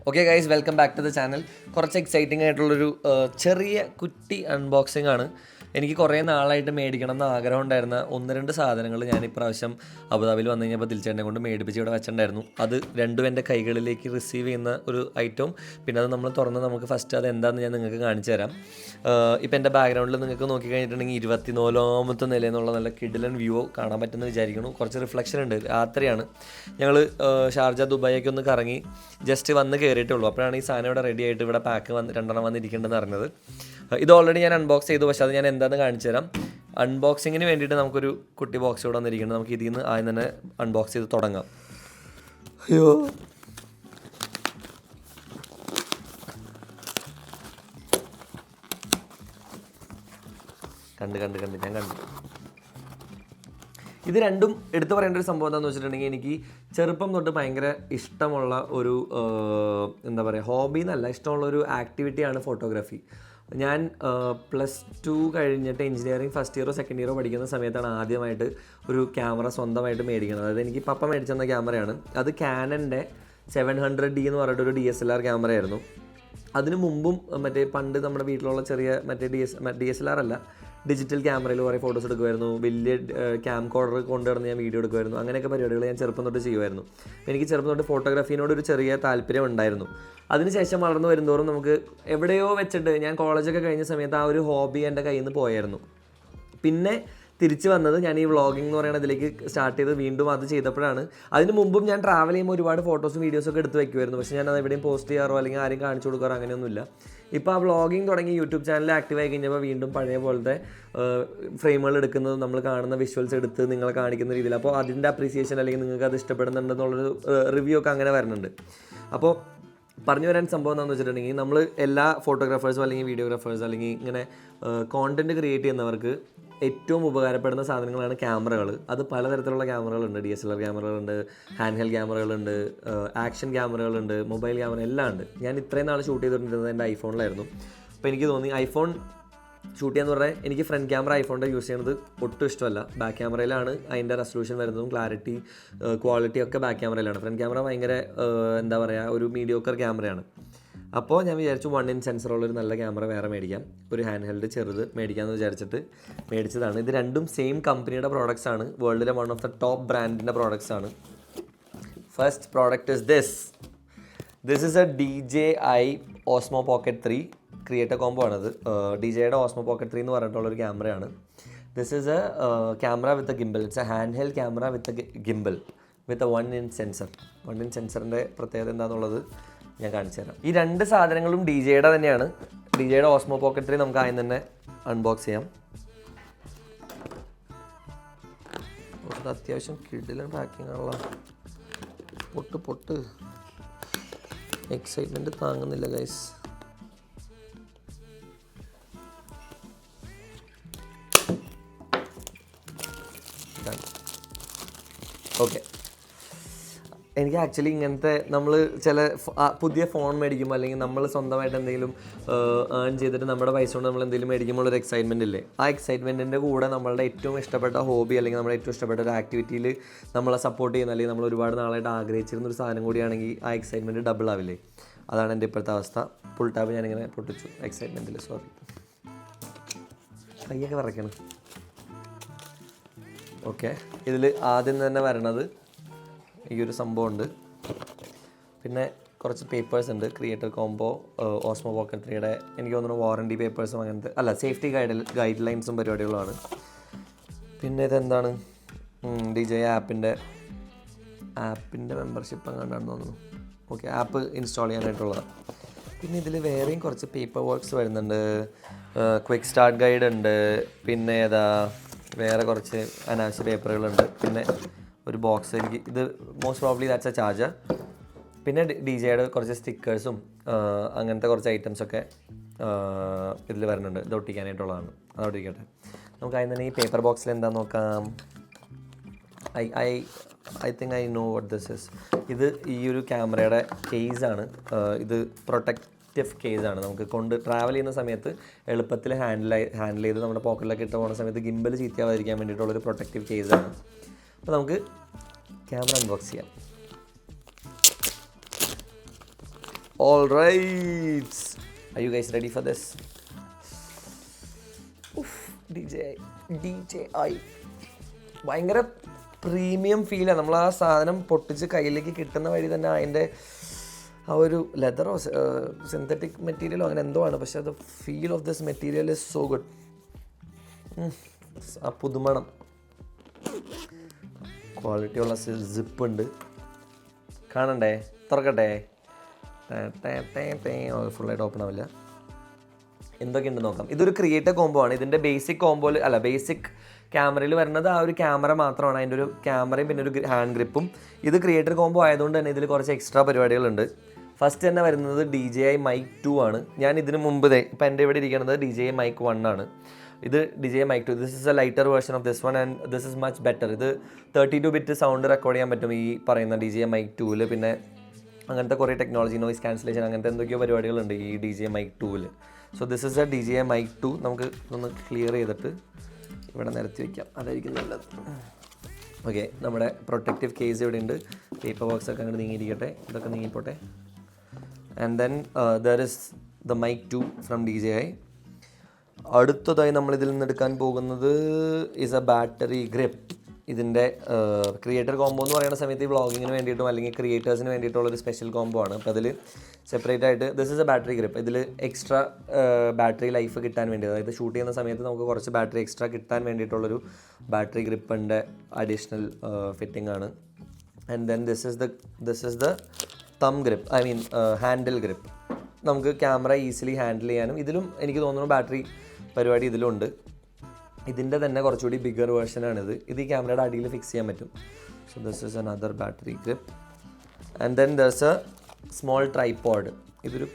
Okay guys, welcome back to the channel. കുറച്ച് exciting ആയിട്ടുള്ളൊരു ചെറിയ കുട്ടി അൺബോക്സിംഗ് ആണ്. എനിക്ക് കുറേ നാളായിട്ട് മേടിക്കണം എന്ന് ആഗ്രഹം ഉണ്ടായിരുന്ന 1-2 സാധനങ്ങൾ ഞാൻ ഇപ്രാവശ്യം അബുദാബിയിൽ വന്നു കഴിഞ്ഞപ്പോൾ ദിൽച്ചേട്ടനെ കൊണ്ട് മേടിപ്പിച്ച് ഇവിടെ വെച്ചിട്ടുണ്ടായിരുന്നു. അത് രണ്ടും എൻ്റെ കൈകളിലേക്ക് റിസീവ് ചെയ്യുന്ന ഒരു ഐറ്റവും പിന്നെ അത് നമ്മൾ തുറന്ന് നമുക്ക് ഫസ്റ്റ് അത് എന്താണെന്ന് ഞാൻ നിങ്ങൾക്ക് കാണിച്ചു തരാം. ഇപ്പം എൻ്റെ ബാക്ക്ഗ്രൗണ്ടിൽ നിങ്ങൾക്ക് നോക്കിക്കഴിഞ്ഞിട്ടുണ്ടെങ്കിൽ 24ാമത്തെ നിലയിൽ നിന്നുള്ള നല്ല കിഡിലൻ വ്യൂ കാണാൻ പറ്റുമെന്ന് വിചാരിക്കുന്നു. കുറച്ച് റിഫ്ലക്ഷൻ ഉണ്ട്. രാത്രിയാണ്. ഞങ്ങൾ ഷാർജ ദുബായിയൊക്കെ ഒന്ന് കറങ്ങി ജസ്റ്റ് വന്ന് കയറിയിട്ടുള്ളൂ. അപ്പോഴാണ് ഈ സാധനം ഇവിടെ റെഡി ആയിട്ട് ഇവിടെ പാക്ക് 2 വന്നിരിക്കേണ്ടതെന്ന് അറിഞ്ഞത്. ഇത് ഓൾറെഡി ഞാൻ അൺബോക്സ് ചെയ്തു, പക്ഷേ അത് ഞാൻ എന്താണെന്ന് കാണിച്ചു തരാം. അൺബോക്സിങ്ങിന് വേണ്ടിയിട്ട് നമുക്കൊരു കുട്ടി ബോക്സ് ഇവിടെ വന്നിരിക്കുന്നത്. നമുക്ക് ഇതിൽ നിന്ന് ആദ്യം തന്നെ അൺബോക്സ് ചെയ്ത് തുടങ്ങാം. അയ്യോ, കണ്ട് ഞാൻ കണ്ടു. ഇത് രണ്ടും എടുത്തു പറയേണ്ട ഒരു സംഭവം എന്താണെന്ന് വെച്ചിട്ടുണ്ടെങ്കിൽ, എനിക്ക് ചെറുപ്പം തൊട്ട് ഭയങ്കര ഇഷ്ടമുള്ള ഒരു എന്താ പറയുക, ഹോബി എന്നല്ല, ഇഷ്ടമുള്ളൊരു ആക്ടിവിറ്റിയാണ് ഫോട്ടോഗ്രാഫി. ഞാൻ +2 കഴിഞ്ഞിട്ട് എഞ്ചിനീയറിംഗ് ഫസ്റ്റ് ഇയറോ സെക്കൻഡ് ഇയറോ പഠിക്കുന്ന സമയത്താണ് ആദ്യമായിട്ട് ഒരു ക്യാമറ സ്വന്തമായിട്ട് മേടിക്കുന്നത്. അതായത് എനിക്ക് പപ്പ മേടിച്ചെന്ന ക്യാമറയാണ്. അത് കാനൻ്റെ 700D എന്ന് പറഞ്ഞിട്ടൊരു DSLR ക്യാമറയായിരുന്നു. അതിന് മുമ്പും മറ്റേ പണ്ട് നമ്മുടെ വീട്ടിലുള്ള ചെറിയ മറ്റേ DSLR അല്ല, ഡിജിറ്റൽ ക്യാമറയിൽ കുറേ ഫോട്ടോസ് എടുക്കുമായിരുന്നു. വലിയ ക്യാം കോഡർ കൊണ്ടുവന്ന് ഞാൻ വീഡിയോ എടുക്കുമായിരുന്നു. അങ്ങനെയൊക്കെ പരിപാടികൾ ഞാൻ ചെറുപ്പം തൊട്ട് ചെയ്യുമായിരുന്നു. എനിക്ക് ചെറുപ്പം തൊട്ട് ഫോട്ടോഗ്രാഫീനോട് ഒരു ചെറിയ താല്പര്യം ഉണ്ടായിരുന്നു. അതിനുശേഷം വളർന്നു വരുന്നതോറും നമുക്ക് എവിടെയോ വെച്ചിട്ട് ഞാൻ കോളേജൊക്കെ കഴിഞ്ഞ സമയത്ത് ആ ഒരു ഹോബി എൻ്റെ കയ്യിൽ നിന്ന് പോയായിരുന്നു. പിന്നെ തിരിച്ച് വന്നത് ഞാൻ ഈ വ്ളോഗിംഗ് എന്ന് പറയുന്ന ഇതിലേക്ക് സ്റ്റാർട്ട് ചെയ്ത് വീണ്ടും അത് ചെയ്തപ്പോഴാണ്. അതിന് മുമ്പും ഞാൻ ട്രാവൽ ചെയ്യുമ്പോൾ ഒരുപാട് ഫോട്ടോസും വീഡിയോസൊക്കെ എടുത്ത് വയ്ക്കുമായിരുന്നു. പക്ഷേ ഞാൻ അത് എവിടെയും പോസ്റ്റ് ചെയ്യാറോ അല്ലെങ്കിൽ ആരും കാണിച്ചു കൊടുക്കാറോ അങ്ങനെയൊന്നുമില്ല. ഇപ്പോൾ ആ വ്ളോഗിങ് തുടങ്ങി യൂട്യൂബ് ചാനൽ ആക്റ്റീവ് ആയി കഴിഞ്ഞപ്പോൾ വീണ്ടും പഴയ പോലത്തെ ഫ്രെയിമുകൾ എടുക്കുന്നത്, നമ്മൾ കാണുന്ന വിഷ്വൽസ് എടുത്ത് നിങ്ങളെ കാണിക്കുന്ന രീതിയിൽ, അപ്പോൾ അതിൻ്റെ അപ്രീസിയേഷൻ അല്ലെങ്കിൽ നിങ്ങൾക്ക് അത് ഇഷ്ടപ്പെടുന്നുണ്ടെന്നുള്ളൊരു റിവ്യൂ ഒക്കെ അങ്ങനെ വരുന്നുണ്ട്. അപ്പോൾ പറഞ്ഞു വരാൻ സംഭവം എന്താണെന്ന് വെച്ചിട്ടുണ്ടെങ്കിൽ, നമ്മൾ എല്ലാ ഫോട്ടോഗ്രാഫേഴ്സും അല്ലെങ്കിൽ വീഡിയോഗ്രാഫേഴ്സും അല്ലെങ്കിൽ ഇങ്ങനെ കോണ്ടൻറ്റ് ക്രിയേറ്റ് ചെയ്യുന്നവർക്ക് ഏറ്റവും ഉപകാരപ്പെടുന്ന സാധനങ്ങളാണ് ക്യാമറകൾ. അത് പലതരത്തിലുള്ള ക്യാമറകളുണ്ട്. DSLR ക്യാമറകളുണ്ട്, ഹാൻഡ് ഹെൽഡ് ക്യാമറകളുണ്ട്, ആക്ഷൻ ക്യാമറകളുണ്ട്, മൊബൈൽ ക്യാമറ എല്ലാം ഉണ്ട്. ഞാൻ ഇത്രയും നാൾ ഷൂട്ട് ചെയ്തിട്ടുണ്ടിരുന്നത് എൻ്റെ ഐഫോണിലായിരുന്നു. അപ്പോൾ എനിക്ക് തോന്നി ഐഫോൺ ഷൂട്ട് ചെയ്യാന്ന് പറഞ്ഞാൽ എനിക്ക് ഫ്രണ്ട് ക്യാമറ ഐഫോണിൻ്റെ യൂസ് ചെയ്യുന്നത് ഒട്ടും ഇഷ്ടമല്ല. ബാക്ക് ക്യാമറയിലാണ് അതിൻ്റെ റെസൊല്യൂഷൻ വരുന്നതും ക്ലാരിറ്റി ക്വാളിറ്റി ഒക്കെ ബാക്ക് ക്യാമറയിലാണ്. ഫ്രണ്ട് ക്യാമറ ഭയങ്കര എന്താ പറയുക, ഒരു മീഡിയോക്കർ ക്യാമറയാണ്. അപ്പോൾ ഞാൻ വിചാരിച്ചു 1-inch സെൻസറുള്ളൊരു നല്ല ക്യാമറ വേറെ മേടിക്കാം, ഒരു ഹാൻഡ് ഹെൽഡ് ചെറുത് മേടിക്കാമെന്ന് വിചാരിച്ചിട്ട് മേടിച്ചതാണ്. ഇത് രണ്ടും സെയിം കമ്പനിയുടെ പ്രോഡക്റ്റ്സ് ആണ്. വേൾഡിലെ വൺ ഓഫ് ദ ടോപ്പ് ബ്രാൻഡിൻ്റെ പ്രോഡക്റ്റ്സ് ആണ്. First product is this is a DJI Osmo Pocket 3 creator combo ആണത്. DJIയുടെ Osmo Pocket 3 എന്ന് പറഞ്ഞിട്ടുള്ളൊരു ക്യാമറയാണ്. This is A camera with a gimbal. It's A hand held camera with a gimbal with a 1-inch sensor. 1-inch സെൻസറിൻ്റെ പ്രത്യേകത എന്താണെന്നുള്ളത് ഞാൻ കാണിച്ചു തരാം. ഈ 2 സാധനങ്ങളും DJIയുടെ തന്നെയാണ്. DJIയുടെ Osmo Pocket 3 നമുക്ക് ആദ്യം തന്നെ അൺബോക്സ് ചെയ്യാം. അത്യാവശ്യം കിടിലൻ പാക്കിംഗ് ആണല്ലോ. പൊട്ട് എക്സൈറ്റ്മെൻറ്റ് താങ്ങുന്നില്ല ഗൈസ്. ഓക്കെ, എനിക്ക് ആക്ച്വലി ഇങ്ങനത്തെ നമ്മൾ ചില പുതിയ ഫോൺ മേടിക്കുമ്പോൾ അല്ലെങ്കിൽ നമ്മൾ സ്വന്തമായിട്ട് എന്തെങ്കിലും ഏൺ ചെയ്തിട്ട് നമ്മുടെ പൈസ കൊണ്ട് നമ്മൾ എന്തെങ്കിലും മേടിക്കുമ്പോൾ ഒരു എക്സൈറ്റ്മെൻ്റ് ഇല്ലേ, ആ എക്സൈറ്റ്മെൻറ്റിൻ്റെ കൂടെ നമ്മളുടെ ഏറ്റവും ഇഷ്ടപ്പെട്ട ഹോബി അല്ലെങ്കിൽ നമ്മുടെ ഏറ്റവും ഇഷ്ടപ്പെട്ട ഒരു ആക്ടിവിറ്റിയിൽ നമ്മളെ സപ്പോർട്ട് ചെയ്യുന്ന അല്ലെങ്കിൽ നമ്മൾ ഒരുപാട് നാളായിട്ട് ആഗ്രഹിച്ചിരുന്ന ഒരു സാധനം കൂടിയാണെങ്കിൽ ആ എക്സൈറ്റ്മെൻറ്റ് ഡബിൾ ആവില്ലേ. അതാണ് എൻ്റെ ഇപ്പോഴത്തെ അവസ്ഥ. ഫുൾ ടാബ് ഞാനിങ്ങനെ പൊട്ടിച്ചു എക്സൈറ്റ്മെൻറ്റിൽ. സോറി, കൈയൊക്കെ വിറയ്ക്കണം. ഓക്കെ, ഇതിൽ ആദ്യം തന്നെ വരണത് ഈ ഒരു സംഭവമുണ്ട്. പിന്നെ കുറച്ച് പേപ്പേഴ്സ് ഉണ്ട്. ക്രിയേറ്റർ കോംബോ Osmo Pocket 3യുടെ എനിക്ക് തോന്നുന്നു വാറണ്ടി പേപ്പേഴ്സും അങ്ങനത്തെ അല്ല, സേഫ്റ്റി ഗൈഡ് ലൈൻസും പരിപാടികളുമാണ്. പിന്നെ ഇതെന്താണ്, DJI ആപ്പിൻ്റെ മെമ്പർഷിപ്പ് അങ്ങനെയാണെന്ന് തോന്നുന്നു. ഓക്കെ, ആപ്പ് ഇൻസ്റ്റാൾ ചെയ്യാനായിട്ടുള്ളതാണ്. പിന്നെ ഇതിൽ വേറെയും കുറച്ച് പേപ്പർ വർക്ക്സ് വരുന്നുണ്ട്. ക്വിക്ക് സ്റ്റാർട്ട് ഗൈഡ് ഉണ്ട്. പിന്നെ വേറെ കുറച്ച് അനാവശ്യ പേപ്പറുകളുണ്ട്. പിന്നെ ഒരു ബോക്സ്, എനിക്ക് ഇത് most probably that's A charger. പിന്നെ DJIയുടെ കുറച്ച് സ്റ്റിക്കേഴ്സും അങ്ങനത്തെ കുറച്ച് ഐറ്റംസൊക്കെ ഇതിൽ വരുന്നുണ്ട്. ഇത് ഒട്ടിക്കാനായിട്ടുള്ളതാണ്. അതോടെ ഇരിക്കട്ടെ. നമുക്ക് അതിന് തന്നെ ഈ പേപ്പർ ബോക്സിൽ എന്താണെന്ന് നോക്കാം. I think I know what this is. ഇത് ഈ ഒരു ക്യാമറയുടെ കേസാണ്. ഇത് പ്രൊട്ടക്റ്റീവ് കേസാണ്. നമുക്ക് ട്രാവൽ ചെയ്യുന്ന സമയത്ത് എളുപ്പത്തിൽ ഹാൻഡിൽ ചെയ്ത് നമ്മുടെ പോക്കറ്റിലൊക്കെ ഇട്ട് പോകുന്ന സമയത്ത് ഗിംബൽ ചീത്തയാവാതിരിക്കാൻ വേണ്ടിയിട്ടുള്ളൊരു പ്രൊട്ടക്റ്റീവ് കേസാണ്. അപ്പോൾ നമുക്ക് ക്യാമറ അൺബോക്സ് ചെയ്യാം. All right. Are you guys ready for this? DJI ഭയങ്കര പ്രീമിയം ഫീലാണ്. നമ്മൾ ആ സാധനം പൊട്ടിച്ച് കയ്യിലേക്ക് കിട്ടുന്ന വഴി തന്നെ അതിൻ്റെ ആ ഒരു ലെതറോ സിന്തറ്റിക് മെറ്റീരിയലോ അങ്ങനെ എന്തോ ആണ്, പക്ഷേ അത് feel of this material is so good. ആ പുതുമണം, ക്വാളിറ്റിയുള്ള സിപ്പ് ഉണ്ട്. കാണണ്ടേ? തുറക്കട്ടെ. ഫുള്ളായിട്ട് ഓപ്പൺ ആവില്ല. എന്തൊക്കെയുണ്ട് നോക്കാം. ഇതൊരു ക്രിയേറ്റർ കോംബോ ആണ്. ഇതിൻ്റെ ബേസിക് കോംബോയിൽ ബേസിക് ക്യാമറയിൽ വരുന്നത് ആ ഒരു ക്യാമറ മാത്രമാണ്. അതിൻ്റെ ഒരു ക്യാമറയും പിന്നെ ഒരു ഹാൻഡ് ഗ്രിപ്പും. ഇത് ക്രിയേറ്റർ കോംബോ ആയതുകൊണ്ട് തന്നെ ഇതിൽ കുറച്ച് എക്സ്ട്രാ പരിപാടികളുണ്ട്. ഫസ്റ്റ് തന്നെ വരുന്നത് DJI Mic 2 ആണ്. ഞാൻ ഇതിന് മുമ്പ് ഇപ്പം എൻ്റെ ഇവിടെ ഇരിക്കുന്നത് DJI Mic 1 ആണ്. ഇത് DJI Mic 2. This is A lighter version of this one and this is much better. ഇത് 32 ബിറ്റ് സൗണ്ട് റെക്കോർഡ് ചെയ്യാൻ പറ്റും ഈ പറയുന്ന DJI Mic 2-ൽ. പിന്നെ അങ്ങനത്തെ കുറേ ടെക്നോളജി, നോയിസ് ക്യാൻസലേഷൻ, അങ്ങനത്തെ എന്തൊക്കെയോ പരിപാടികളുണ്ട് ഈ DJI Mic 2-ൽ. So this is a DJI Mic 2. നമുക്ക് ഒന്ന് ക്ലിയർ ചെയ്തിട്ട് ഇവിടെ നിരത്തി വയ്ക്കാം, അതായിരിക്കും നല്ലത്. ഓക്കെ, നമ്മുടെ പ്രൊട്ടക്റ്റീവ് കേസ് ഇവിടെ ഉണ്ട്. പേപ്പർ ബോക്സ് ഒക്കെ അങ്ങോട്ട് നീങ്ങിയിരിക്കട്ടെ, ഇതൊക്കെ നീങ്ങിപ്പോട്ടെ. And then there is the Mic 2 from DJI. അടുത്തതായി നമ്മളിതിൽ നിന്ന് എടുക്കാൻ പോകുന്നത് ഈസ് എ ബാറ്ററി ഗ്രിപ്പ്. ഇതിൻ്റെ ക്രിയേറ്റർ കോംബോ എന്ന് പറയുന്ന സമയത്ത് ഈ വ്ളോഗിങ്ങിന് വേണ്ടിയിട്ടും അല്ലെങ്കിൽ ക്രിയേറ്റേഴ്സിന് വേണ്ടിയിട്ടുള്ളൊരു സ്പെഷ്യൽ കോംബോ ആണ്. അപ്പോൾ അതിൽ സെപ്പറേറ്റ് ആയിട്ട് this is A battery grip. ഇതിൽ എക്സ്ട്രാ ബാറ്ററി ലൈഫ് കിട്ടാൻ വേണ്ടി, അതായത് ഷൂട്ട് ചെയ്യുന്ന സമയത്ത് നമുക്ക് കുറച്ച് ബാറ്ററി എക്സ്ട്രാ കിട്ടാൻ വേണ്ടിയിട്ടുള്ളൊരു ബാറ്ററി ഗ്രിപ്പിൻ്റെ അഡീഷണൽ ഫിറ്റിംഗ് ആണ്. And then this is the thumb grip, I mean handle grip. നമുക്ക് ക്യാമറ ഈസിലി ഹാൻഡിൽ ചെയ്യാനും ഇതിലും എനിക്ക് തോന്നുന്നു ബാറ്ററി പരിപാടി ഇതിലുണ്ട്. ഇതിൻ്റെ തന്നെ കുറച്ചുകൂടി ബിഗർ വേർഷനാണിത്. ഇത് ഈ ക്യാമറയുടെ അടിയിൽ ഫിക്സ് ചെയ്യാൻ പറ്റും. So this is another battery grip. And then ദർസ് എ സ്മോൾ ട്രൈപോഡ്. ഇതൊരു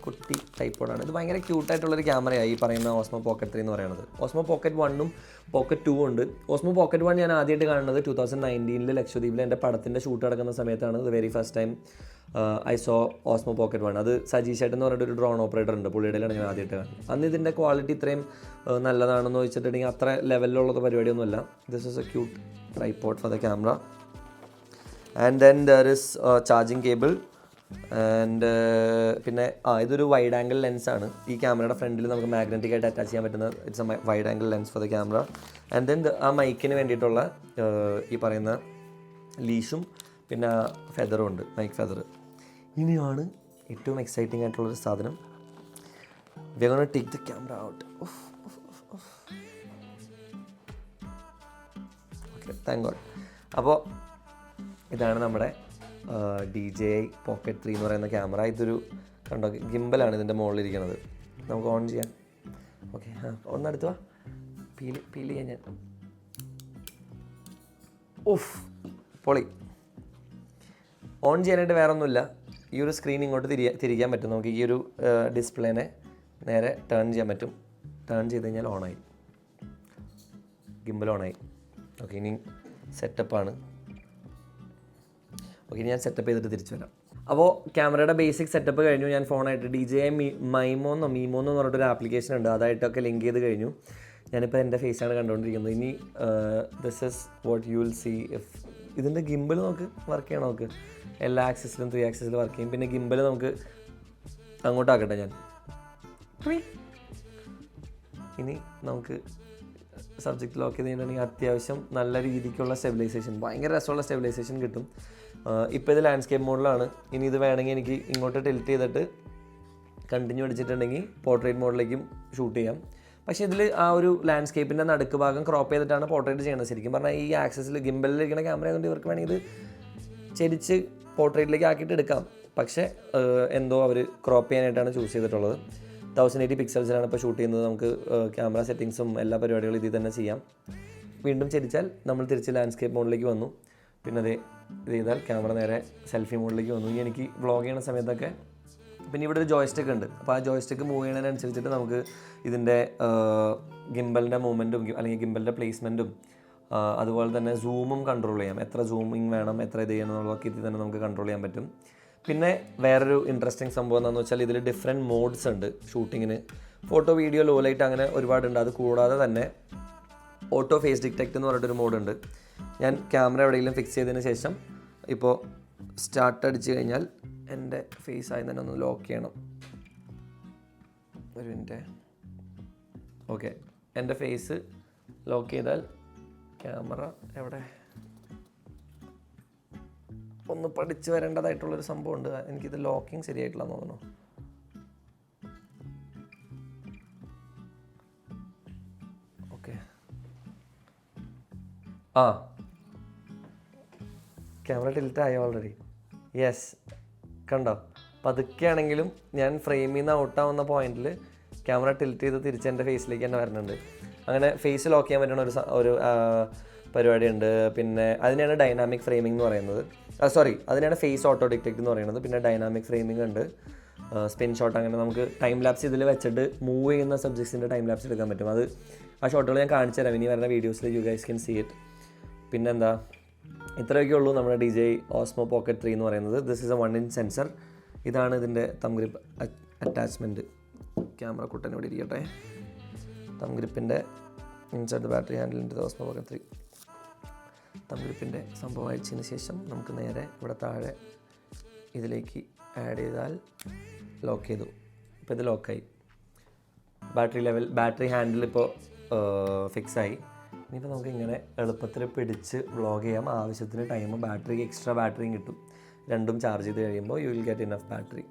കുട്ടി ട്രൈപോഡാണ്. ഇത് ഭയങ്കര ക്യൂട്ടായിട്ടുള്ളൊരു ക്യാമറയാണ് ഈ പറയുന്ന ഓസ്മോ പോക്കറ്റ് 3 എന്ന് പറയുന്നത്. ഓസ്മോ പോക്കറ്റ് 1ഉം പോക്കറ്റ് 2 ഉണ്ട്. ഓസ്മോ പോക്കറ്റ് 1 ഞാൻ ആദ്യമായിട്ട് കാണുന്നത് 2019 ലക്ഷദ്വീപിൽ എൻ്റെ പടത്തിൻ്റെ ഷൂട്ട് നടക്കുന്ന സമയത്താണ്. The very first time I so Osmo pocket 1. അത് സജീഷ് ചേട്ടൻ എന്ന് പറഞ്ഞിട്ട് ഒരു ഡ്രോൺ ഓപ്പറേറ്റർ ഉണ്ട്, പുള്ളിയുടെയാണ് ഞാൻ ആദ്യമായിട്ട് കാണുന്നത്. അന്ന് ഇതിൻ്റെ ക്വാളിറ്റി ഇത്രയും നല്ലതാണെന്ന് ചോദിച്ചിട്ടുണ്ടെങ്കിൽ അത്ര ലെവലിലുള്ള പരിപാടിയൊന്നുമല്ല. This is a cute tripod for the camera. And then there is charging cable. And പിന്നെ ഇതൊരു വൈഡ് ആംഗിൾ ലെൻസാണ്. ഈ ക്യാമറയുടെ ഫ്രണ്ടിൽ നമുക്ക് മാഗ്നറ്റിക് ആയിട്ട് അറ്റാച്ച് ചെയ്യാൻ പറ്റുന്ന it's A wide angle lens four the camera. And then ആ മൈക്കിന് വേണ്ടിയിട്ടുള്ള ഈ പറയുന്ന ലീഷും പിന്നെ ഫെദറും ഉണ്ട്, മൈക്ക് ഫെദർ. ഇനിയാണ് ഏറ്റവും എക്സൈറ്റിംഗ് ആയിട്ടുള്ളൊരു സാധനം. We are gonna take the camera out. Okay, thank God. അപ്പോൾ ഇതാണ് നമ്മുടെ DJI Pocket 3 എന്ന് പറയുന്ന ക്യാമറ. ഇതൊരു കണ്ടോ ഗിംബലാണ് ഇതിൻ്റെ മുകളിലിരിക്കുന്നത്. നമുക്ക് ഓൺ ചെയ്യാം. ഓക്കെ, ഒന്നടുത്ത് വാ, പീൽ ചെയ്യാൻ ഞാൻ. ഓഫ്, പൊളി. ഓൺ ചെയ്യാനായിട്ട് വേറെ ഒന്നുമില്ല. ഈ ഒരു സ്ക്രീൻ ഇങ്ങോട്ട് തിരിക്കാൻ പറ്റും. നമുക്ക് ഈ ഒരു ഡിസ്പ്ലേനെ നേരെ ടേൺ ചെയ്യാൻ പറ്റും. ടേൺ ചെയ്ത് കഴിഞ്ഞാൽ ഓണായി, ഗിംബൽ ഓണായി. ഓക്കെ, ഇനി സെറ്റപ്പാണ്. ഓക്കെ, ഞാൻ സെറ്റപ്പ് ചെയ്തിട്ട് തിരിച്ചു വരാം. അപ്പോൾ ക്യാമറയുടെ ബേസിക് സെറ്റപ്പ് കഴിഞ്ഞു. ഞാൻ ഫോണായിട്ട് DJI മീമോ എന്ന് പറഞ്ഞിട്ടൊരു ആപ്ലിക്കേഷൻ ഉണ്ട്, അതായിട്ടൊക്കെ ലിങ്ക് ചെയ്ത് കഴിഞ്ഞു. ഞാനിപ്പോൾ എൻ്റെ ഫേസാണ് കണ്ടുകൊണ്ടിരിക്കുന്നത്. ഇനി this is what you will see if ഇതിൻ്റെ ഗിംബൽ നമുക്ക് വർക്ക് ചെയ്യണം. നമുക്ക് എല്ലാ ആക്സിസിലും 3 ആക്സിസിലും വർക്ക് ചെയ്യും. പിന്നെ ഗിംബൽ നമുക്ക് അങ്ങോട്ടാക്കട്ടെ ഞാൻ. ഇനി നമുക്ക് സബ്ജക്റ്റ് ലോക്ക് ചെയ്ത് കഴിഞ്ഞിട്ടുണ്ടെങ്കിൽ അത്യാവശ്യം നല്ല രീതിക്കുള്ള സ്റ്റെബിലൈസേഷൻ, ഭയങ്കര രസമുള്ള സ്റ്റെബിലൈസേഷൻ കിട്ടും. ഇപ്പോൾ ഇത് ലാൻഡ്സ്കേപ്പ് മോഡിലാണ്. ഇനി ഇത് വേണമെങ്കിൽ എനിക്ക് ഇങ്ങോട്ട് ടിൽറ്റ് ചെയ്തിട്ട് കണ്ടിന്യൂ അടിച്ചിട്ടുണ്ടെങ്കിൽ പോർട്രേറ്റ് മോഡിലേക്കും ഷൂട്ട് ചെയ്യാം. പക്ഷേ ഇതിൽ ആ ഒരു ലാൻഡ്സ്കേപ്പിൻ്റെ നടുക്ക് ഭാഗം ക്രോപ്പ് ചെയ്തിട്ടാണ് പോർട്രേറ്റ് ചെയ്യുന്നത്. ശരിക്കും പറഞ്ഞാൽ ഈ ആക്സസിൽ ഗിംബലിലിരിക്കുന്ന ക്യാമറ ആയതുകൊണ്ട് ഇവർക്ക് വേണമെങ്കിൽ ഇത് ചെരിച്ച് പോർട്രേറ്റിലേക്ക് ആക്കിയിട്ട് എടുക്കാം. പക്ഷേ എന്തോ അവർ ക്രോപ്പ് ചെയ്യാനായിട്ടാണ് ചൂസ് ചെയ്തിട്ടുള്ളത്. 1080 പിക്സൽസിലാണ് ഇപ്പോൾ ഷൂട്ട് ചെയ്യുന്നത്. നമുക്ക് ക്യാമറ സെറ്റിങ്സും എല്ലാ പരിപാടികളും ഇതിൽ തന്നെ ചെയ്യാം. വീണ്ടും ചെരിച്ചാൽ നമ്മൾ തിരിച്ച് ലാൻഡ്സ്കേപ്പ് മോഡിലേക്ക് വന്നു. പിന്നെ ഇത് ചെയ്താൽ ക്യാമറ നേരെ സെൽഫി മോഡിലേക്ക് വന്നു. ഇനി എനിക്ക് വ്ളോഗ് ചെയ്യുന്ന സമയത്തൊക്കെ പിന്നെ ഇവിടെ ഒരു ജോയ്സ്റ്റിക്ക് ഉണ്ട്. അപ്പോൾ ആ ജോയ്സ്റ്റിക്ക് മൂവ് ചെയ്യുന്നതിനനുസരിച്ചിട്ട് നമുക്ക് ഇതിൻ്റെ ഗിംബലിൻ്റെ മൂവ്മെൻറ്റും അല്ലെങ്കിൽ ഗിംബലിൻ്റെ പ്ലേസ്മെൻറ്റും അതുപോലെ തന്നെ സൂമും കൺട്രോൾ ചെയ്യാം. എത്ര സൂമിങ് വേണം, എത്ര ഇത് ചെയ്യണം എന്നുള്ളതൊക്കെ ഇതിൽ തന്നെ നമുക്ക് കൺട്രോൾ ചെയ്യാൻ പറ്റും. പിന്നെ വേറൊരു ഇൻട്രസ്റ്റിംഗ് സംഭവം എന്താണെന്ന് വെച്ചാൽ ഇതിൽ ഡിഫറെൻറ്റ് മോഡ്സ് ഉണ്ട് ഷൂട്ടിങ്ങിന്. ഫോട്ടോ, വീഡിയോ, ലോ ലൈറ്റ് അങ്ങനെ ഒരുപാടുണ്ട്. അത് കൂടാതെ തന്നെ ഓട്ടോ ഫേസ് ഡിറ്റക്റ്റ് എന്ന് പറഞ്ഞിട്ടൊരു മോഡുണ്ട്. ഞാൻ ക്യാമറ എവിടെയെങ്കിലും ഫിക്സ് ചെയ്തതിന് ശേഷം ഇപ്പോൾ സ്റ്റാർട്ട് അടിച്ച് കഴിഞ്ഞാൽ എൻ്റെ ഫേസ് ആയി തന്നെ ഒന്ന് ലോക്ക് ചെയ്യണം. ഒരു മിനിറ്റ്. ഓക്കെ, എൻ്റെ ഫേസ് ലോക്ക് ചെയ്താൽ ക്യാമറ എവിടെ ഒന്ന് പഠിച്ചു വരേണ്ടതായിട്ടുള്ളൊരു സംഭവമുണ്ട്. എനിക്കിത് ലോക്കിങ് ശരിയായിട്ടില്ല തോന്നുന്നു. ഓക്കെ, ക്യാമറ ടിൽറ്റ് ആയി ഓൾറെഡി. യെസ്, കണ്ടോ? പതുക്കെയാണെങ്കിലും ഞാൻ ഫ്രെയിമിൽ നിന്ന് ഔട്ടാവുന്ന പോയിന്റിൽ ക്യാമറ ടിൽറ്റ് ചെയ്ത് തിരിച്ച് എൻ്റെ ഫേസിലേക്ക് തന്നെ വരുന്നുണ്ട്. അങ്ങനെ ഫേസ് ലോക്ക് ചെയ്യാൻ പറ്റുന്ന ഒരു പരിപാടിയുണ്ട്. പിന്നെ അതിനെയാണ് ഡൈനാമിക് ഫ്രെയിമിംഗ് എന്ന് പറയുന്നത്. അതിനാണ് ഫേസ് ഓട്ടോ ഡിറ്റക്റ്റ് എന്ന് പറയുന്നത്. പിന്നെ ഡൈനാമിക് ഫ്രെയിമിംഗ് ഉണ്ട്, സ്പിൻ ഷോട്ട്. അങ്ങനെ നമുക്ക് ടൈം ലാപ്സ് ഇതിൽ വെച്ചിട്ട് മൂവ് ചെയ്യുന്ന സബ്ജക്ട്സിൻ്റെ ടൈം ലാപ്സ് എടുക്കാൻ പറ്റും. അത് ആ ഷോട്ടുകൾ ഞാൻ കാണിച്ചു തരാം ഇനി വരുന്ന വീഡിയോസിൽ. You guys can see it. പിന്നെന്താ, ഇത്രയൊക്കെ ഉള്ളൂ നമ്മുടെ DJI Osmo Pocket 3 എന്ന് പറയുന്നത്. This is a 1-inch sensor. ഇതാണ് ഇതിൻ്റെ തം ഗ്രിപ്പ് അറ്റാച്ച്മെൻറ്റ്. ക്യാമറ കുട്ടനോട് ഇരിക്കട്ടെ. തം ഗ്രിപ്പിൻ്റെ inside the battery handle into the Osmo Pocket 3. തം ഗ്രിപ്പിൻ്റെ സംഭവം അയച്ചതിന് ശേഷം നമുക്ക് നേരെ ഇവിടെ താഴെ ഇതിലേക്ക് ആഡ് ചെയ്താൽ ലോക്ക് ചെയ്തു. ഇപ്പോൾ ഇത് ലോക്കായി. ബാറ്ററി ഹാൻഡിൽ ഇപ്പോൾ ഫിക്സായി. ഇനിയിപ്പോൾ നമുക്ക് ഇങ്ങനെ എളുപ്പത്തിൽ പിടിച്ച് വ്ളോഗ് ചെയ്യാം. ആവശ്യത്തിന് ടൈം, എക്സ്ട്രാ ബാറ്ററിയും കിട്ടും. രണ്ടും ചാർജ് ചെയ്ത് കഴിയുമ്പോൾ you will get enough battery.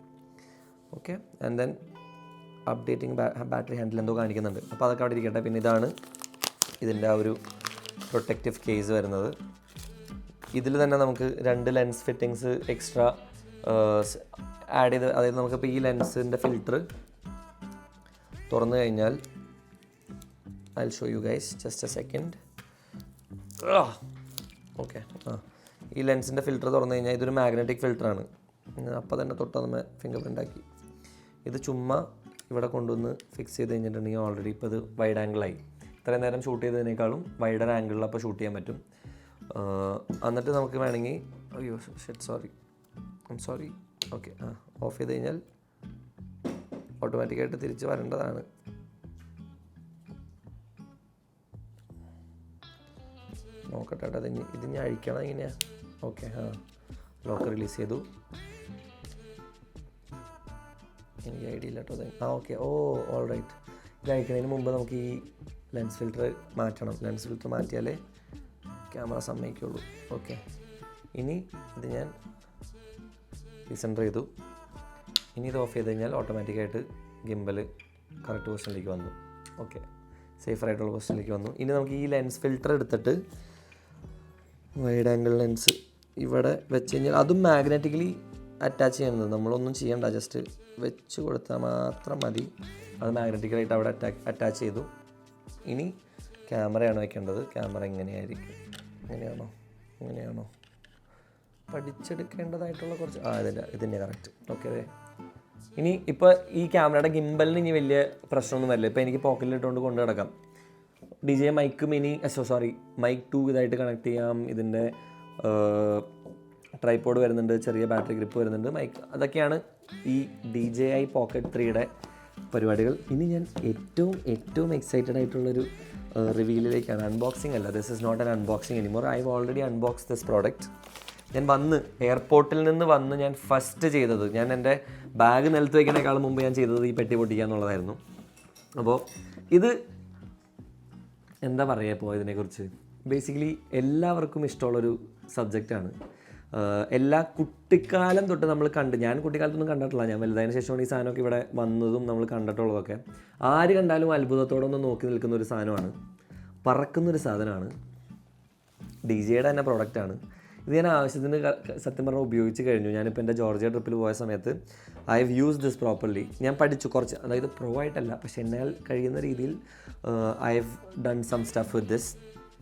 Okay, and then updating battery handle എന്തോ കാണിക്കുന്നുണ്ട്. അപ്പോൾ അതൊക്കെ അവിടെ ഇരിക്കട്ടെ. പിന്നെ ഇതാണ് ഇതിൻ്റെ ആ ഒരു പ്രൊട്ടക്റ്റീവ് കേസ് വരുന്നത്. ഇതിൽ തന്നെ നമുക്ക് 2 ലെൻസ് ഫിറ്റിങ്സ് എക്സ്ട്രാ ആഡ് ചെയ്ത്, അതായത് നമുക്കിപ്പോൾ ഈ ലെൻസിൻ്റെ ഫിൽറ്റർ തുറന്നു കഴിഞ്ഞാൽ I'll show you guys, just a second. Okay, ഈ ലെൻസിൻ്റെ ഫിൽറ്റർ തുറന്നു കഴിഞ്ഞാൽ ഇതൊരു മാഗ്നറ്റിക് ഫിൽറ്ററാണ്. അപ്പോൾ തന്നെ തൊട്ടൊന്ന് ഫിംഗർ പ്രിൻ്റ് ആക്കി. ഇത് ചുമ്മാ ഇവിടെ കൊണ്ടുവന്ന് ഫിക്സ് ചെയ്ത് കഴിഞ്ഞിട്ടുണ്ടെങ്കിൽ ഓൾറെഡി ഇപ്പോൾ ഇത് വൈഡ് ആംഗിളായി. ഇത്രയും നേരം ഷൂട്ട് ചെയ്തതിനേക്കാളും വൈഡർ ആംഗിളിൽ അപ്പോൾ ഷൂട്ട് ചെയ്യാൻ പറ്റും. എന്നിട്ട് നമുക്ക് വേണമെങ്കിൽ സോറി ഓക്കെ, ഓഫ് ചെയ്ത് കഴിഞ്ഞാൽ ഓട്ടോമാറ്റിക്കായിട്ട് തിരിച്ച് വരേണ്ടതാണ്. നോക്കട്ടെ, ഇത് ഞാൻ അഴിക്കണം എങ്ങനെയാണ്? ഓക്കെ, ലോക്ക് റിലീസ് ചെയ്തു. എനിക്ക് ഐഡിയ ഇല്ല കേട്ടോ. Okay, all right. ഇത് അഴിക്കുന്നതിന് മുമ്പ് നമുക്ക് ഈ ലെൻസ് ഫിൽറ്റർ മാറ്റണം. ലെൻസ് ഫിൽറ്റർ മാറ്റിയാലേ ക്യാമറ സമ്മതിക്കുള്ളൂ. ഓക്കെ, ഇനി ഇത് ഞാൻ റീസെൻറ്റർ ചെയ്തു. ഇനി ഇത് ഓഫ് ചെയ്ത് കഴിഞ്ഞാൽ ഓട്ടോമാറ്റിക്കായിട്ട് ഗിംബൽ കറക്റ്റ് പൊസിഷനിലേക്ക് വന്നു. ഓക്കെ, സേഫറായിട്ടുള്ള പൊസിഷനിലേക്ക് വന്നു. ഇനി നമുക്ക് ഈ ലെൻസ് ഫിൽറ്റർ എടുത്തിട്ട് വൈഡ് ആംഗിൾ ലെൻസ് ഇവിടെ വെച്ച് കഴിഞ്ഞാൽ അതും മാഗ്നറ്റിക്കലി അറ്റാച്ച് ചെയ്യുന്നത്. നമ്മളൊന്നും ചെയ്യണ്ട, ജസ്റ്റ് വെച്ച് കൊടുത്താൽ മാത്രം മതി. അത് മാഗ്നറ്റിക്കലായിട്ട് അവിടെ അറ്റാച്ച് ചെയ്തു. ഇനി ക്യാമറയാണ് വെക്കേണ്ടത്. ക്യാമറ ഇങ്ങനെയായിരിക്കും. ഇങ്ങനെയാണോ പഠിച്ചെടുക്കേണ്ടതായിട്ടുള്ള കുറച്ച് ഇതിൻ്റെ കറക്റ്റ്. ഓക്കെ, അതെ. ഇനി ഇപ്പോൾ ഈ ക്യാമറയുടെ ഗിംബലിന് ഇനി വലിയ പ്രശ്നമൊന്നും വരില്ല. ഇപ്പോൾ എനിക്ക് പോക്കറ്റിലിട്ടുകൊണ്ട് കൊണ്ടു കിടക്കാം. DJI മൈക്ക് മൈക്ക് 2 ഇതായിട്ട് കണക്ട് ചെയ്യാം. ഇതിൻ്റെ ട്രൈപോഡ് വരുന്നുണ്ട്, ചെറിയ ബാറ്ററി ഗ്രിപ്പ് വരുന്നുണ്ട്, മൈക്ക്. അതൊക്കെയാണ് ഈ DJI Pocket 3യുടെ പരിപാടികൾ. ഇനി ഞാൻ ഏറ്റവും എക്സൈറ്റഡ് ആയിട്ടുള്ളൊരു റിവീലിലേക്കാണ്. അൺബോക്സിംഗ് അല്ല, this is not an unboxing anymore. I have already unbox this product. ഞാൻ എയർപോർട്ടിൽ നിന്ന് വന്ന് ഞാൻ ഫസ്റ്റ് ചെയ്തത്, ഞാൻ എൻ്റെ ബാഗ് നിലത്ത് വയ്ക്കുന്നതിനേക്കാളും മുമ്പ് ഞാൻ ചെയ്തത് ഈ പെട്ടി പൊട്ടിക്കുക എന്നുള്ളതായിരുന്നു. അപ്പോൾ ഇത് എന്താ പറയുക, ഇപ്പോൾ ഇതിനെക്കുറിച്ച് ബേസിക്കലി എല്ലാവർക്കും ഇഷ്ടമുള്ളൊരു സബ്ജക്റ്റാണ്. എല്ലാ കുട്ടിക്കാലം തൊട്ട് നമ്മൾ ഞാൻ കുട്ടിക്കാലത്തൊന്നും കണ്ടിട്ടില്ല. ഞാൻ വലുതായതിനു ശേഷമാണ് ഈ സാധനമൊക്കെ ഇവിടെ വന്നതും നമ്മൾ കണ്ടിട്ടുള്ളതൊക്കെ. ആര് കണ്ടാലും അത്ഭുതത്തോടൊന്ന് നോക്കി നിൽക്കുന്ന ഒരു സാധനമാണ്, പറക്കുന്നൊരു സാധനമാണ്. DJIയുടെ തന്നെ പ്രോഡക്റ്റാണ്. ഇത് ഞാൻ ആവശ്യത്തിന് സത്യം പറഞ്ഞാൽ ഉപയോഗിച്ച് കഴിഞ്ഞു. ഞാനിപ്പോൾ എൻ്റെ ജോർജിയ ട്രിപ്പിൽ പോയ സമയത്ത് I have use this properly. ഞാൻ പഠിച്ചു കുറച്ച്, അതായത് പ്രോ ആയിട്ടല്ല, പക്ഷെ എന്നാൽ കഴിയുന്ന രീതിയിൽ I have done some stuff with this.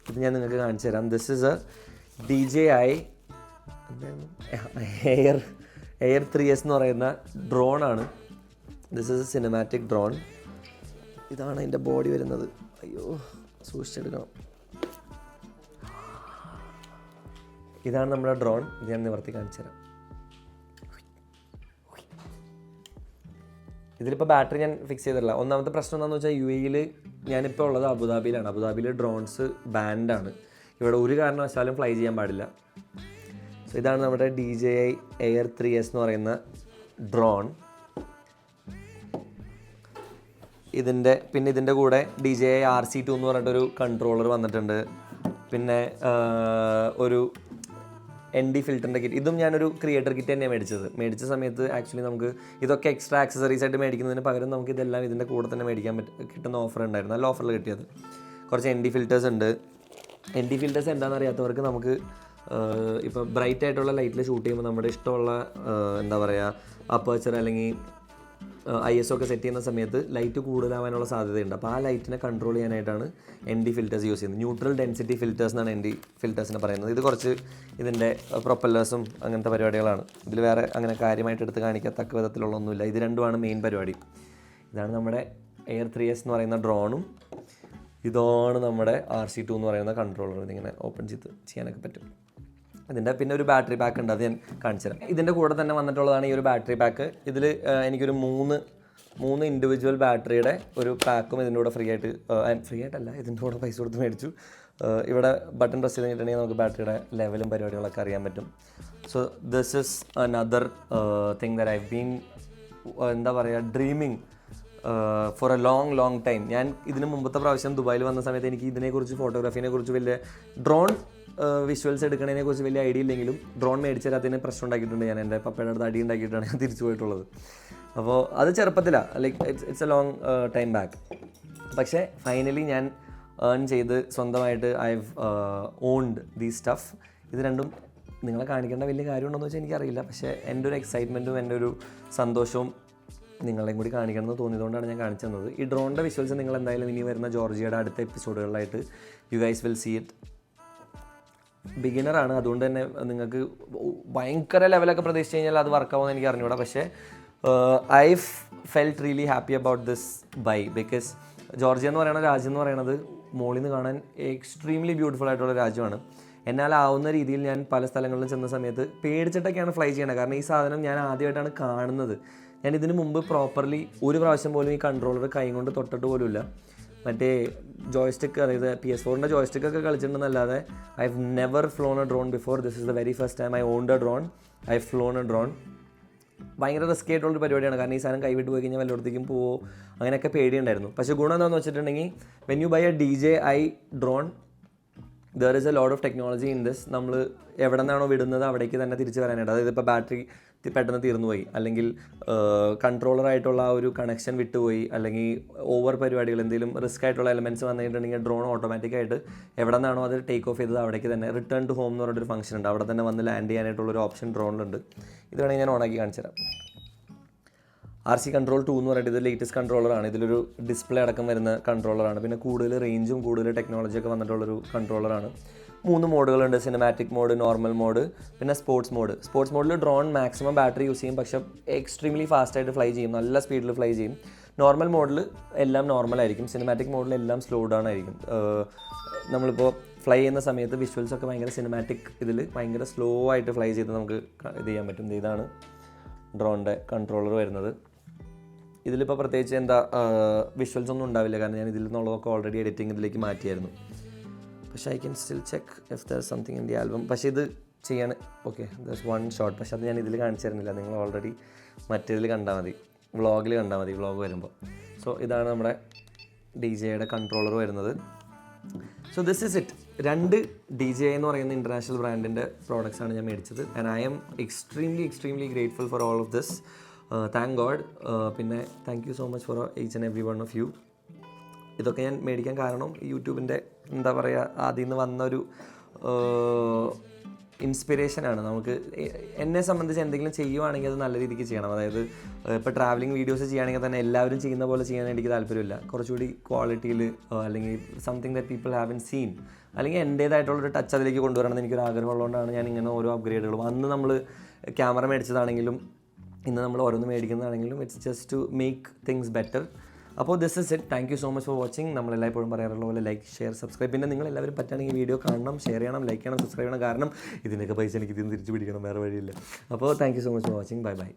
ഇത് ഞാൻ നിങ്ങൾക്ക് കാണിച്ചു തരാം. This is a DJI air 3S എന്ന് പറയുന്ന ഡ്രോണാണ്. This is a cinematic drone. ഇതാണ് അതിൻ്റെ ബോഡി വരുന്നത്. അയ്യോ, സൂക്ഷിച്ചെടുക്കണം. ഇതാണ് നമ്മുടെ ഡ്രോൺ. ഇത് ഞാൻ നിവർത്തി കാണിച്ചു തരാം. ഇതിലിപ്പോൾ ബാറ്ററി ഞാൻ ഫിക്സ് ചെയ്തിട്ടില്ല. ഒന്നാമത്തെ പ്രശ്നം എന്താണെന്ന് വെച്ചാൽ UAE ഞാനിപ്പോൾ ഉള്ളത് അബുദാബിയിലാണ്. അബുദാബിയിൽ ഡ്രോൺസ് ബാൻഡാണ്. ഇവിടെ ഒരു കാരണവശാലും ഫ്ലൈ ചെയ്യാൻ പാടില്ല. ഇതാണ് നമ്മുടെ DJI Air 3S എന്ന് പറയുന്ന ഡ്രോൺ. ഇതിൻ്റെ കൂടെ DJI RC2 എന്ന് പറഞ്ഞിട്ടൊരു കൺട്രോളർ വന്നിട്ടുണ്ട്. പിന്നെ ഒരു ND ഫിൽറ്ററിൻ്റെ കിറ്റ്. ഇതും ഞാനൊരു ക്രിയേറ്റർ കിറ്റ് തന്നെയാണ് മേടിച്ച സമയത്ത് ആക്ച്വലി നമുക്ക് ഇതൊക്കെ എക്സ്ട്രാ ആക്സസറീസ് ആയിട്ട് മേടിക്കുന്നതിന് പകരം നമുക്ക് ഇതെല്ലാം ഇതിൻ്റെ കൂടെ തന്നെ മേടിക്കാൻ കിട്ടുന്ന ഓഫർ ഉണ്ടായിരുന്നു. നല്ല ഓഫറിൽ കിട്ടിയത്. കുറച്ച് ND ഫിൽറ്റേഴ്സ് ഉണ്ട്. ND ഫിൽറ്റേഴ്സ് എന്താണെന്ന് അറിയാത്തവർക്ക് നമുക്ക് ഇപ്പോൾ ബ്രൈറ്റ് ആയിട്ടുള്ള ലൈറ്റിൽ ഷൂട്ട് ചെയ്യുമ്പോൾ നമ്മുടെ ഇഷ്ടമുള്ള എന്താ പറയുക അപ്പേച്ചർ അല്ലെങ്കിൽ ISO ഒക്കെ സെറ്റ് ചെയ്യുന്ന സമയത്ത് ലൈറ്റ് കൂടുതലാവാനുള്ള സാധ്യതയുണ്ട്. അപ്പോൾ ആ ലൈറ്റിനെ കൺട്രോൾ ചെയ്യാനായിട്ടാണ് ND ഫിൽറ്റേഴ്സ് യൂസ് ചെയ്യുന്നത്. ന്യൂട്രൽ ഡെൻസിറ്റി ഫിൽറ്റേഴ്സ് എന്നാണ് ND ഫിൽറ്റേഴ്സിനെ പറയുന്നത്. ഇത് കുറച്ച് ഇതിൻ്റെ പ്രൊപ്പല്ലേഴ്സും അങ്ങനത്തെ പരിപാടികളാണ്. ഇതിൽ വേറെ അങ്ങനെ കാര്യമായിട്ട് എടുത്ത് കാണിക്കത്തക്ക വിധത്തിലുള്ളൊന്നുമില്ല. ഇത് രണ്ടുമാണ് മെയിൻ പരിപാടി. ഇതാണ് നമ്മുടെ Air 3S എന്ന് പറയുന്ന ഡ്രോണും ഇതാണ് നമ്മുടെ RC2 എന്ന് പറയുന്ന കൺട്രോളർ. ഇതിങ്ങനെ ഓപ്പൺ ചെയ്യാനൊക്കെ പറ്റും. ഇതിൻ്റെ പിന്നെ ഒരു ബാറ്ററി പാക്ക് ഉണ്ട്, അത് ഞാൻ കാണിച്ചു തരാം. ഇതിൻ്റെ കൂടെ തന്നെ വന്നിട്ടുള്ളതാണ് ഈ ഒരു ബാറ്ററി പാക്ക്. ഇതിൽ എനിക്കൊരു മൂന്ന് ഇൻഡിവിജ്വൽ ബാറ്ററിയുടെ ഒരു പാക്കും ഇതിൻ്റെ കൂടെ ഫ്രീ ആയിട്ടല്ല, ഇതിൻ്റെ കൂടെ പൈസ കൊടുത്ത് മേടിച്ചു. ഇവിടെ ബട്ടൺ പ്രസ് ചെയ്ത് കഴിഞ്ഞിട്ടുണ്ടെങ്കിൽ നമുക്ക് ബാറ്ററിയുടെ ലെവലും പരിപാടികളൊക്കെ അറിയാൻ പറ്റും. So this is another thing that I been എന്താ പറയുക dreaming for a long time. ഞാൻ ഇതിന് മുമ്പത്തെ പ്രാവശ്യം ദുബായിൽ വന്ന സമയത്ത് എനിക്ക് ഇതിനെക്കുറിച്ച് ഫോട്ടോഗ്രാഫിനെ കുറിച്ച് വലിയ ഡ്രോൺ വിഷ്വൽസ് എടുക്കുന്നതിനെക്കുറിച്ച് വലിയ ഐഡിയ ഇല്ലെങ്കിലും ഡ്രോൺ മേടിച്ചു തരാത്തതിന് പ്രശ്നം ഉണ്ടാക്കിയിട്ടുണ്ട്. ഞാൻ എൻ്റെ പപ്പയുടെ അടുത്ത് അടി ഉണ്ടാക്കിയിട്ടാണ് ഞാൻ തിരിച്ചു പോയിട്ടുള്ളത്. അപ്പോൾ അത് ചെറുപ്പത്തിലാണ്, like it's a long time back. പക്ഷേ ഫൈനലി ഞാൻ ഏൺ ചെയ്ത് സ്വന്തമായിട്ട് I have owned these stuff. ഇത് രണ്ടും നിങ്ങളെ കാണിക്കേണ്ട വലിയ കാര്യമുണ്ടോയെന്ന് വെച്ചാൽ എനിക്കറിയില്ല. പക്ഷേ എൻ്റെ ഒരു എക്സൈറ്റ്മെൻറ്റും എൻ്റെ ഒരു സന്തോഷവും നിങ്ങളെയും കൂടി കാണിക്കണമെന്ന് തോന്നിയതുകൊണ്ടാണ് ഞാൻ കാണിച്ചു തന്നത്. ഈ ഡ്രോണിൻ്റെ വിഷ്വൽസ് നിങ്ങൾ എന്തായാലും ഇനി വരുന്ന ജോർജിയയുടെ അടുത്ത എപ്പിസോഡുകളിലായിട്ട് you guys will see it. ബിഗിനറാണ്, അതുകൊണ്ട് തന്നെ നിങ്ങൾക്ക് ഭയങ്കര ലെവലൊക്കെ പ്രതീക്ഷിച്ച് കഴിഞ്ഞാൽ അത് വർക്കാവുമെന്ന് എനിക്ക് അറിഞ്ഞൂടാ. പക്ഷേ I felt really happy about this buy because Georgia എന്ന് പറയുന്ന രാജ്യം എന്ന് പറയുന്നത് മോളിൽ നിന്ന് കാണാൻ എക്സ്ട്രീംലി ബ്യൂട്ടിഫുൾ ആയിട്ടുള്ള രാജ്യമാണ്. എന്നാലാവുന്ന രീതിയിൽ ഞാൻ പല സ്ഥലങ്ങളിലും ചെന്ന സമയത്ത് പേടിച്ചിട്ടൊക്കെയാണ് ഫ്ലൈ ചെയ്യണത്. കാരണം ഈ സാധനം ഞാൻ ആദ്യമായിട്ടാണ് കാണുന്നത്. ഞാൻ ഇതിന് മുമ്പ് പ്രോപ്പർലി ഒരു പ്രാവശ്യം പോലും ഈ കൺട്രോളർ കൈ കൊണ്ട് തൊട്ടിട്ട് പോലുമില്ല. മറ്റേ ജോയ്സ്റ്റിക്ക്, അതായത് PS4ൻ്റെ ജോയ്സ്റ്റിക്കൊക്കെ കളിച്ചിട്ടുണ്ടെന്നല്ലാതെ I have never flown a drone before. This is the very first time I owned a drone. I flown a drone. ഭയങ്കര റിസ്ക് ആയിട്ടുള്ളൊരു പരിപാടിയാണ്. കാരണം ഈ സാധനം കൈവിട്ട് പോയി കഴിഞ്ഞാൽ വല്ലയിടത്തേക്കും പോവോ അങ്ങനെയൊക്കെ പേടിയുണ്ടായിരുന്നു. പക്ഷേ ഗുണം എന്താണെന്ന് വെച്ചിട്ടുണ്ടെങ്കിൽ when you buy a DJI drone there is a lot of technology in this. നമ്മൾ എവിടെ നിന്നാണോ വിടുന്നത് അവിടേക്ക് തന്നെ തിരിച്ച് വരാനായിട്ട്. അതായത് ഇപ്പോൾ ബാറ്ററി പെട്ടെന്ന് തീർന്നു പോയി, അല്ലെങ്കിൽ കൺട്രോളറായിട്ടുള്ള ആ ഒരു കണക്ഷൻ വിട്ടുപോയി, അല്ലെങ്കിൽ ഓവർ പരിപാടികൾ എന്തെങ്കിലും റിസ്ക് ആയിട്ടുള്ള എലമെൻറ്റ്സ് വന്നിട്ടുണ്ടെങ്കിൽ ഡ്രോൺ ഓട്ടോമാറ്റിക്കായിട്ട് എവിടെ നിന്നാണോ അത് ടേക്ക് ഓഫ് ചെയ്തത് അവിടേക്ക് തന്നെ റിട്ടേൺ ടു ഹോം എന്ന് പറഞ്ഞൊരു ഫംഗ്ഷൻ ഉണ്ട്. അവിടെ തന്നെ വന്ന് ലാൻഡ് ചെയ്യാനായിട്ടുള്ളൊരു ഓപ്ഷൻ ഡ്രോണിലുണ്ട്. ഇത് വേണമെങ്കിൽ ഞാൻ ഓണാക്കി കാണിച്ചു തരാം. RC Control 2 എന്ന് പറഞ്ഞിട്ട് ഇത് ലേറ്റസ്റ്റ് കൺട്രോളറാണ്. ഇതിലൊരു ഡിസ്പ്ലേ അടക്കം വരുന്ന കൺട്രോളറാണ്. പിന്നെ കൂടുതൽ റേഞ്ചും കൂടുതൽ ടെക്നോളജിയൊക്കെ വന്നിട്ടുള്ളൊരു കൺട്രോളറാണ്. 3 മോഡുകളുണ്ട്: സിനിമാറ്റിക് മോഡ്, നോർമൽ മോഡ്, പിന്നെ സ്പോർട്സ് മോഡ്. സ്പോർട്സ് മോഡിൽ ഡ്രോൺ മാക്സിമം ബാറ്ററി യൂസ് ചെയ്യും, പക്ഷേ എക്സ്ട്രീംലി ഫാസ്റ്റായിട്ട് ഫ്ലൈ ചെയ്യും, നല്ല സ്പീഡിൽ ഫ്ലൈ ചെയ്യും. നോർമൽ മോഡിൽ എല്ലാം നോർമലായിരിക്കും. സിനിമാറ്റിക് മോഡിൽ എല്ലാം സ്ലോ ഡൗൺ ആയിരിക്കും. നമ്മളിപ്പോൾ ഫ്ലൈ ചെയ്യുന്ന സമയത്ത് വിഷ്വൽസൊക്കെ ഭയങ്കര സിനിമാറ്റിക് ഇതിൽ ഭയങ്കര സ്ലോ ആയിട്ട് ഫ്ലൈ ചെയ്ത് നമുക്ക് ഇത് ചെയ്യാൻ പറ്റും. ഇതാണ് ഡ്രോണിൻ്റെ കൺട്രോളർ വരുന്നത്. ഇതിലിപ്പോൾ പ്രത്യേകിച്ച് വിഷ്വൽസ് ഒന്നും ഉണ്ടാവില്ല, കാരണം ഞാൻ ഇതിൽ നിന്നുള്ളതൊക്കെ ഓൾറെഡി എഡിറ്റിംഗ് ഇതിലേക്ക് മാറ്റിയായിരുന്നു. പക്ഷേ I can still check if there something in the album. പക്ഷേ ഇത് ചെയ്യാൻ ഓക്കെ, ദർസ് വൺ ഷോട്ട്. പക്ഷേ അത് ഞാൻ ഇതിൽ കാണിച്ചു തരുന്നില്ല, നിങ്ങൾ ഓൾറെഡി മറ്റേതിൽ കണ്ടാൽ മതി, വ്ളോഗിൽ കണ്ടാൽ മതി, വ്ളോഗ് വരുമ്പോൾ. സോ ഇതാണ് നമ്മുടെ DJIയുടെ കൺട്രോളർ വരുന്നത്. So this is it. 2 DJI എന്ന് പറയുന്ന ഇൻ്റർനാഷണൽ ബ്രാൻഡിൻ്റെ പ്രോഡക്റ്റ്സാണ് ഞാൻ മേടിച്ചത്. And I am extremely grateful for all of this. Thank God. പിന്നെ thank you so much for each and every one of you. ഇതൊക്കെ ഞാൻ മേടിക്കാൻ കാരണം യൂട്യൂബിൻ്റെ എന്താ പറയുക ആദ്യം നിന്ന് വന്നൊരു ഇൻസ്പിറേഷനാണ്. നമുക്ക് എന്നെ സംബന്ധിച്ച് എന്തെങ്കിലും ചെയ്യുവാണെങ്കിൽ അത് നല്ല രീതിക്ക് ചെയ്യണം. അതായത് ഇപ്പോൾ ട്രാവലിംഗ് വീഡിയോസ് ചെയ്യുകയാണെങ്കിൽ തന്നെ എല്ലാവരും ചെയ്യുന്ന പോലെ ചെയ്യാൻ എനിക്ക് താല്പര്യമില്ല. കുറച്ചുകൂടി ക്വാളിറ്റിയിൽ, അല്ലെങ്കിൽ something that people have in scene, അല്ലെങ്കിൽ എൻ്റേതായിട്ടുള്ളൊരു ടച്ച് അതിലേക്ക് കൊണ്ടുവരണം എന്ന് എനിക്കൊരു ആഗ്രഹമുള്ളതുകൊണ്ടാണ് ഞാൻ ഇങ്ങനെ ഓരോ അപ്ഗ്രേഡുകളും. അന്ന് നമ്മൾ ക്യാമറ മേടിച്ചതാണെങ്കിലും ഇന്ന് നമ്മൾ ഓരോന്ന് മേടിക്കുന്നതാണെങ്കിലും it's just to make things better. അപ്പോൾ this is it. Thank you so much for watching. നമ്മളെല്ലായ്പ്പോഴും പറയാറുള്ള പോലെ ലൈക്ക്, ഷെയർ, സബ്സ്ക്രൈബ്. പിന്നെ നിങ്ങളെല്ലാവരും പറ്റുകയാണെങ്കിൽ വീഡിയോ കാണണം, ഷെയർ ചെയ്യണം, ലൈക്ക് ചെയ്യണം, സബ്സ്ക്രൈബ് ചെയ്യണം. കാരണം ഇതിനൊക്കെ പൈസ എനിക്ക് ഇതിന് തിരിച്ച് പിടിക്കണം, വേറെ വഴിയില്ല. അപ്പോൾ thank you so much for watching. Bye bye.